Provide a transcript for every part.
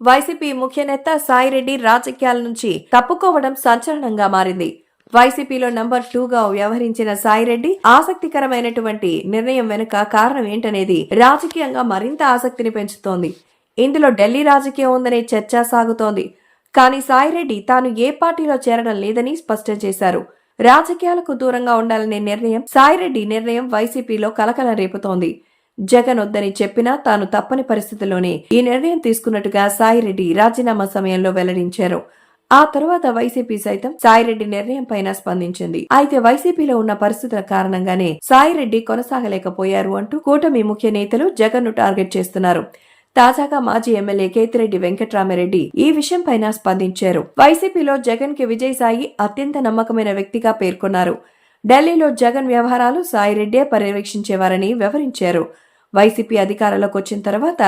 YCP ముఖ్య నేత సాయిరెడ్డి రాజకీయాల నుంచి తప్పుకోవడం సంచలనంగా మారింది. వైసీపీలో నంబర్ 2గా వ్యవహరించిన సాయిరెడ్డి ఆసక్తికరమైనటువంటి నిర్ణయం వెనుక కారణం ఏంటనేది రాజకీయంగా మరింత ఆసక్తిని పెంచుతోంది. ఇందులో ఢిల్లీ రాజకీయం ఉందనే చర్చ సాగుతోంది. కానీ సాయిరెడ్డి తాను ఏ పార్టీలో చేరడం లేదని స్పష్టం చేశారు. రాజకీయాలకు దూరంగా ఉండాలనే నిర్ణయం సాయిరెడ్డి నిర్ణయం వైసీపీలో కలకలం రేపుతోంది. జగన్ వద్దని చెప్పినా తాను తప్పని పరిస్థితుల్లోనే ఈ నిర్ణయం తీసుకున్నట్టుగా సాయిరెడ్డి రాజీనామా సమయంలో వెల్లడించారు. ఆ తరువాత వైసీపీ సైతం సాయిరెడ్డి నిర్ణయం పైన స్పందించింది. అయితే వైసీపీలో ఉన్న పరిస్థితుల కారణంగానే సాయిరెడ్డి కొనసాగలేకపోయారు అంటూ కూటమి ముఖ్య నేతలు జగన్ ను టార్గెట్ చేస్తున్నారు. తాజాగా మాజీ ఎమ్మెల్యే కేతిరెడ్డి వెంకట్రామిరెడ్డి ఈ విషయం పైన స్పందించారు. వైసీపీలో జగన్ కి విజయసాయి అత్యంత నమ్మకమైన వ్యక్తిగా పేర్కొన్నారు. ఢిల్లీలో జగన్ వ్యవహారాలు సాయిరెడ్డే పర్యవేక్షించేవారని వివరించారు. వైసీపీ అధికారంలోకి వచ్చిన తర్వాత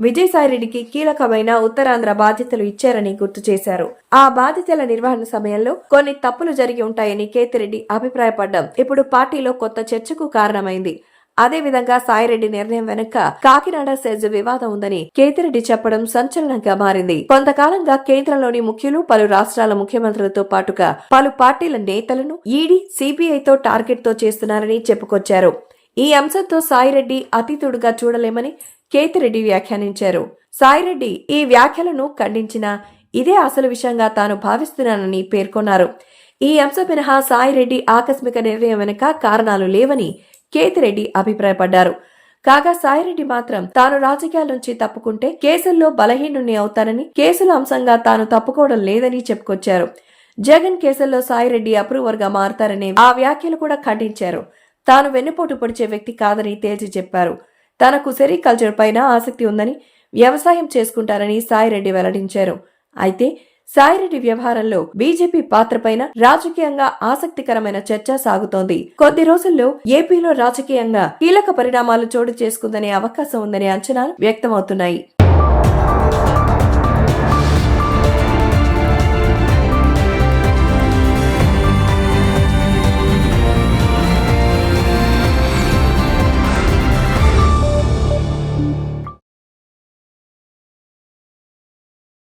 విజయసాయిరెడ్డికి కీలకమైన ఉత్తరాంధ్ర బాధ్యతలు ఇచ్చారని గుర్తు చేశారు. ఆ బాధ్యతల నిర్వహణ సమయంలో కొన్ని తప్పులు జరిగి ఉంటాయని కేతిరెడ్డి అభిప్రాయపడ్డం ఇప్పుడు పార్టీలో కొత్త చర్చకు కారణమైంది. అదేవిధంగా సాయిరెడ్డి నిర్ణయం వెనుక కాకినాడ సెజ్ వివాదం ఉందని కేతిరెడ్డి చెప్పడం సంచలనంగా మారింది. కొంతకాలంగా కేంద్రంలోని ముఖ్యులు పలు రాష్ట్రాల ముఖ్యమంత్రులతో పాటుగా పలు పార్టీల నేతలను ఈడీ, సిబిఐతో టార్గెట్ తో చేస్తున్నారని చెప్పుకొచ్చారు. ఈ అంశంతో సాయిరెడ్డి అతీతుడుగా చూడలేమని కేతిరెడ్డి వ్యాఖ్యానించారు. సాయిరెడ్డి ఈ వ్యాఖ్యలను ఖండించినా ఇదే అసలు విషయంగా తాను భావిస్తున్నానని పేర్కొన్నారు. ఈ అంశం మినహా సాయిరెడ్డి ఆకస్మిక నిర్ణయం వెనుక కారణాలు లేవని కేతిరెడ్డి అభిప్రాయపడ్డారు. కాగా సాయిరెడ్డి మాత్రం తాను రాజకీయాల నుంచి తప్పుకుంటే కేసుల్లో బలహీనుణ్ణి అవుతానని, కేసుల అంశంగా తాను తప్పుకోవడం లేదని చెప్పుకొచ్చారు. జగన్ కేసుల్లో సాయిరెడ్డి అప్రూవర్ గా మారతారనే ఆ వ్యాఖ్యలు కూడా ఖండించారు. తాను వెన్నుపోటు పొడిచే వ్యక్తి కాదని తేల్చి చెప్పారు. తనకు సెరికల్చర్ పైన ఆసక్తి ఉందని, వ్యవసాయం చేసుకుంటారని సాయిరెడ్డి వెల్లడించారు. అయితే సాయిరెడ్డి వ్యవహారంలో బీజేపీ పాత్రపైన రాజకీయంగా ఆసక్తికరమైన చర్చ సాగుతోంది. కొద్ది రోజుల్లో ఏపీలో రాజకీయంగా కీలక పరిణామాలు చోటు చేసుకుందనే అవకాశం ఉందనే అంచనాలు వ్యక్తమవుతున్నాయి.